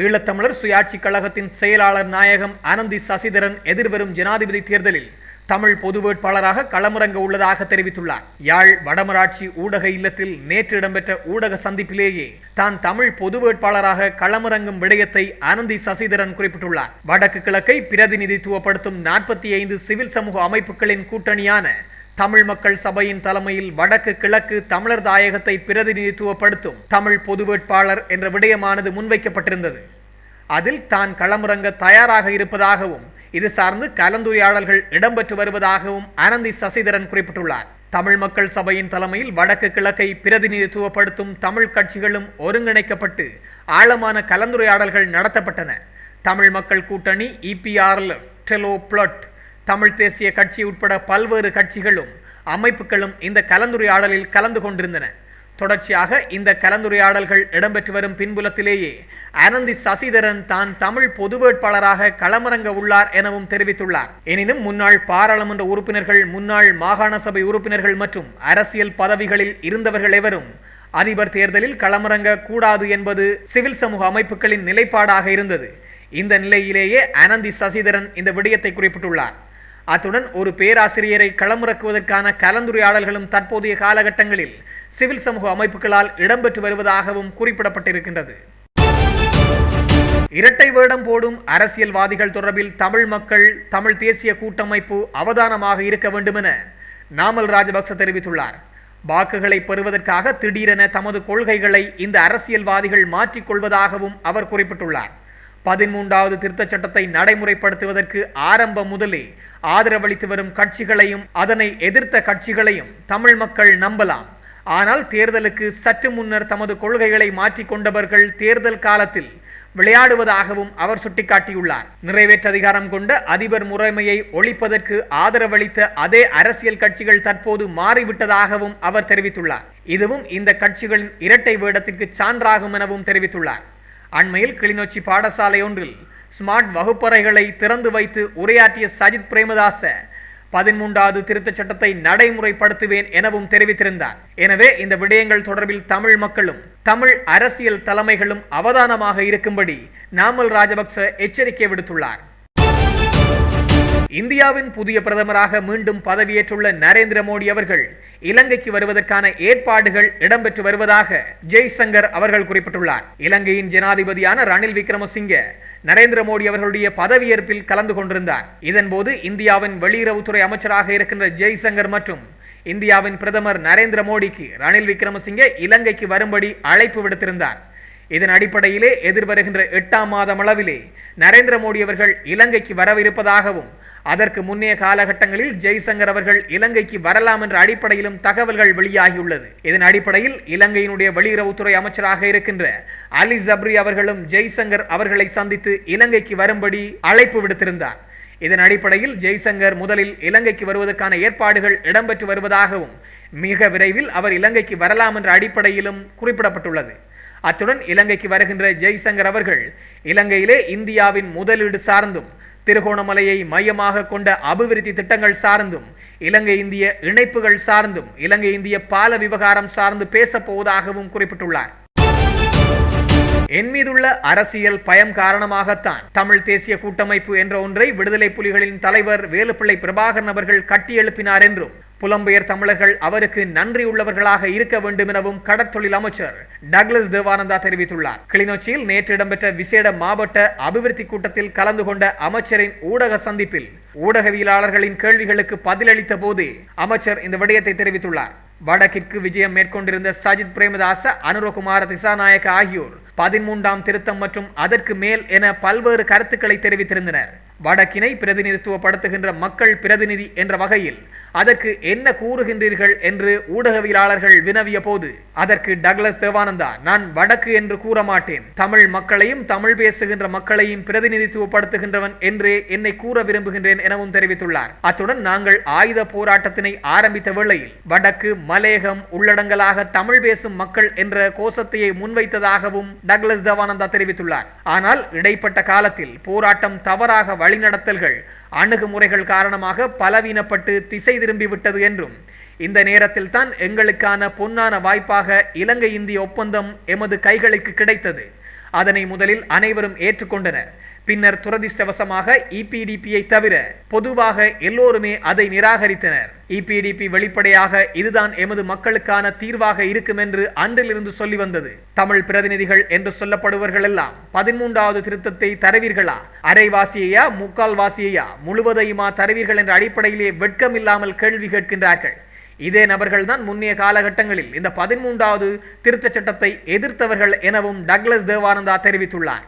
ஈழத்தமிழர் சுயாட்சி கழகத்தின் செயலாளர் நாயகம் அனந்தி சசிதரன் எதிர்வரும் ஜனாதிபதி தேர்தலில் தமிழ் பொது வேட்பாளராக களமிறங்க உள்ளதாக தெரிவித்துள்ளார். யாழ் வடமராட்சி ஊடக இல்லத்தில் நேற்று இடம்பெற்ற ஊடக சந்திப்பிலேயே தான் தமிழ் பொது வேட்பாளராக களமிறங்கும் விடயத்தை அனந்தி சசிதரன் குறிப்பிட்டுள்ளார். வடக்கு கிழக்கை பிரதிநிதித்துவப்படுத்தும் 45 சிவில் சமூக அமைப்புகளின் கூட்டணியான தமிழ் மக்கள் சபையின் தலைமையில் வடக்கு கிழக்கு தமிழர் தாயகத்தை பிரதிநிதித்துவப்படுத்தும் தமிழ் பொது வேட்பாளர் என்ற விடயமானது முன்வைக்கப்பட்டிருந்தது. அதில் தான் களமிறங்க தயாராக இருப்பதாகவும் இது சார்ந்து கலந்துரையாடல்கள் இடம்பெற்று வருவதாகவும் அனந்தி சசிதரன் குறிப்பிட்டுள்ளார். தமிழ் மக்கள் சபையின் தலைமையில் வடக்கு கிழக்கை பிரதிநிதித்துவப்படுத்தும் தமிழ் கட்சிகளும் ஒருங்கிணைக்கப்பட்டு ஆழமான கலந்துரையாடல்கள் நடத்தப்பட்டன. தமிழ் மக்கள் கூட்டணி, EPRLF, டெலோ பிளட், தமிழ் தேசிய கட்சி உட்பட பல்வேறு கட்சிகளும் அமைப்புகளும் இந்த கலந்துரையாடலில் கலந்து கொண்டிருந்தன. தொடர்ச்சியாக இந்த கலந்துரையாடல்கள் இடம்பெற்று வரும் பின்புலத்திலேயே அனந்தி சசிதரன் தான் தமிழ் பொது வேட்பாளராக களமிறங்க உள்ளார் எனவும் தெரிவித்துள்ளார். எனினும் முன்னாள் பாராளுமன்ற உறுப்பினர்கள், முன்னாள் மாகாண சபை உறுப்பினர்கள் மற்றும் அரசியல் பதவிகளில் இருந்தவர்கள் எவரும் அதிபர் தேர்தலில் களமிறங்க கூடாது என்பது சிவில் சமூக அமைப்புகளின் நிலைப்பாடாக இருந்தது. இந்த நிலையிலேயே அனந்தி சசிதரன் இந்த விடயத்தை குறிப்பிட்டுள்ளார். அத்துடன் ஒரு பேராசிரியரை களமிறக்குவதற்கான கலந்துரையாடல்களும் தற்போதைய காலகட்டங்களில் சிவில் சமூக அமைப்புகளால் இடம்பெற்று வருவதாகவும் குறிப்பிடப்பட்டிருக்கின்றது. இரட்டை வேடம் போடும் அரசியல்வாதிகள் தொடர்பில் தமிழ் மக்கள் தமிழ் தேசிய கூட்டமைப்பு அவதானமாக இருக்க வேண்டும் என நாமல் ராஜபக்ச தெரிவித்துள்ளார். வாக்குகளை பெறுவதற்காக திடீரென தமது கொள்கைகளை இந்த அரசியல்வாதிகள் மாற்றிக்கொள்வதாகவும் அவர் குறிப்பிட்டுள்ளார். 13வது திருத்தச் சட்டத்தை நடைமுறைப்படுத்துவதற்கு ஆரம்பம் முதலே ஆதரவளித்து வரும் கட்சிகளையும் அதனை எதிர்த்த கட்சிகளையும் தமிழ் மக்கள் நம்பலாம். ஆனால் தேர்தலுக்கு சற்று முன்னர் தமது கொள்கைகளை மாற்றிக்கொண்டவர்கள் தேர்தல் காலத்தில் விளையாடுவதாகவும் அவர் சுட்டிக்காட்டியுள்ளார். நிறைவேற்று அதிகாரம் கொண்ட அதிபர் முறைமையை ஒழிப்பதற்கு ஆதரவளித்த அதே அரசியல் கட்சிகள் தற்போது மாறிவிட்டதாகவும் அவர் தெரிவித்துள்ளார். இதுவும் இந்த கட்சிகளின் இரட்டை வேடத்திற்கு சான்றாகும் எனவும் தெரிவித்துள்ளார். அண்மையில் கிளிநொச்சி பாடசாலை ஒன்றில் ஸ்மார்ட் வகுப்பறைகளை திறந்து வைத்து உரையாற்றிய சஜித் பிரேமதாச 13வது திருத்தச் சட்டத்தை நடைமுறைப்படுத்துவேன் எனவும் தெரிவித்திருந்தார். எனவே இந்த விடயங்கள் தொடர்பில் தமிழ் மக்களும் தமிழ் அரசியல் தலைமைகளும் அவதானமாக இருக்கும்படி நாமல் ராஜபக்ச எச்சரிக்கை விடுத்துள்ளார். இந்தியாவின் புதிய பிரதமராக மீண்டும் பதவியேற்றுள்ள நரேந்திர மோடி அவர்கள் இலங்கைக்கு வருவதற்கான ஏற்பாடுகள் இடம்பெற்று வருவதாக ஜெய்சங்கர் அவர்கள் குறிப்பிட்டுள்ளார். இலங்கையின் ஜனாதிபதியான ரணில் விக்ரமசிங்கே நரேந்திர மோடி அவர்களுடைய பதவியேற்பில் கலந்து கொண்டிருந்தார். இதன்போது இந்தியாவின் வெளியுறவுத்துறை அமைச்சராக இருக்கின்ற ஜெய்சங்கர் மற்றும் இந்தியாவின் பிரதமர் நரேந்திர மோடிக்கு ரணில் விக்ரமசிங்கே இலங்கைக்கு வரும்படி அழைப்பு விடுத்திருந்தார். இதன் அடிப்படையிலே எதிர்வருகின்ற 8ஆம் மாதம் அளவிலே நரேந்திர மோடி அவர்கள் இலங்கைக்கு வரவிருப்பதாகவும் அதற்கு முன்னைய காலகட்டங்களில் ஜெய்சங்கர் அவர்கள் இலங்கைக்கு வரலாம் என்ற அடிப்படையிலும் தகவல்கள் வெளியாகியுள்ளது. இதன் அடிப்படையில் இலங்கையினுடைய வெளியுறவுத்துறை அமைச்சராக இருக்கின்ற அலி ஜப்ரி அவர்களும் ஜெய்சங்கர் அவர்களை சந்தித்து இலங்கைக்கு வரும்படி அழைப்பு விடுத்திருந்தார். இதன் அடிப்படையில் ஜெய்சங்கர் முதலில் இலங்கைக்கு வருவதற்கான ஏற்பாடுகள் இடம்பெற்று வருவதாகவும் மிக விரைவில் அவர் இலங்கைக்கு வரலாம் என்ற அடிப்படையிலும் குறிப்பிடப்பட்டுள்ளது. அத்துடன் இலங்கைக்கு வருகின்ற ஜெய்சங்கர் அவர்கள் இலங்கையிலே இந்தியாவின் முதலீடு சார்ந்தும் திருகோணமலையை மையமாக கொண்ட அபிவிருத்தி திட்டங்கள் சார்ந்தும் இலங்கை இந்திய இணைப்புகள் சார்ந்தும் இலங்கை இந்திய பால விவகாரம் சார்ந்து பேசப்போவதாகவும் குறிப்பிட்டுள்ளார். என் மீதுள்ள அரசியல் பயம் காரணமாகத்தான் தமிழ் தேசிய கூட்டமைப்பு என்ற ஒன்றை விடுதலை புலிகளின் தலைவர் வேலுப்பிள்ளை பிரபாகரன் அவர்கள் கட்டியெழுப்பினார் என்றும் புலம்பெயர் தமிழர்கள் அவருக்கு நன்றியுள்ளவர்களாக இருக்க வேண்டும் எனவும் கடற்தொழில் அமைச்சர் டக்ளஸ் தேவானந்தா தெரிவித்துள்ளார். கிளிநொச்சியில் நேற்று இடம்பெற்ற விசேட மாவட்ட அபிவிருத்தி கூட்டத்தில் கலந்து கொண்ட அமைச்சரின் ஊடக சந்திப்பில் ஊடகவியலாளர்களின் கேள்விகளுக்கு பதிலளித்த போதே அமைச்சர் இந்த விடயத்தை தெரிவித்துள்ளார். வடக்கிற்கு விஜயம் மேற்கொண்டிருந்த சஜித் பிரேமதாச, அனுரகுமார திசாநாயக்க ஆகியோர் 13ஆம் திருத்தம் மற்றும் அதற்கு மேல் என பல்வேறு கருத்துக்களை தெரிவித்திருந்தனர். வடக்கினை பிரதிநிதித்துவப்படுத்துகின்ற மக்கள் பிரதிநிதி என்ற வகையில் அதற்கு என்ன கூறுகின்றீர்கள் என்று ஊடகவியலாளர்கள் வினவிய போது அதற்கு டக்ளஸ் தேவானந்தா, நான் வடக்கு என்று கூற மாட்டேன், தமிழ் மக்களையும் தமிழ் பேசுகின்ற மக்களையும் பிரதிநிதித்துவப்படுத்துகின்றவன் என்றே என்னை கூற விரும்புகின்றேன் எனவும் தெரிவித்துள்ளார். அத்துடன் நாங்கள் ஆயுத போராட்டத்தினை ஆரம்பித்த வேளையில் வடக்கு மலேகம் உள்ளடங்கலாக தமிழ் பேசும் மக்கள் என்ற கோஷத்தையே முன்வைத்ததாகவும் டக்ளஸ் தேவானந்தா தெரிவித்துள்ளார். ஆனால் இடைப்பட்ட காலத்தில் போராட்டம் தவறாக வழிநடத்தல்கள், அணுகுமுறைகள் காரணமாக பலவீனப்பட்டு திசை திரும்பிவிட்டது என்றும் இந்த நேரத்தில் தான் எங்களுக்கான பொன்னான வாய்ப்பாக இலங்கை இந்திய ஒப்பந்தம் எமது கைகளுக்கு கிடைத்தது. அதனை முதலில் அனைவரும் ஏற்றுக்கொண்டனர். பின்னர் துரதிர்ஷ்டவசமாக இபிடிபியை தவிர பொதுவாக எல்லோருமே அதை நிராகரித்தனர். இபிடிபி வெளிப்படையாக இதுதான் எமது மக்களுக்கான தீர்வாக இருக்கும் என்று அன்றிலிருந்து சொல்லி வந்தது. தமிழ் பிரதிநிதிகள் என்று சொல்லப்படுவர்கள் எல்லாம் 13வது திருத்தத்தை தருவீர்களா, அரைவாசியையா, முக்கால்வாசியையா, முழுவதையுமா தருவீர்கள் என்ற அடிப்படையிலே வெட்கமில்லாமல் கேள்வி கேட்கின்றார்கள். இதே நபர்கள் தான் முன்னைய காலகட்டங்களில் இந்த 13வது திருத்த சட்டத்தை எதிர்த்தவர்கள் எனவும் டக்ளஸ் தேவானந்தா தெரிவித்துள்ளார்.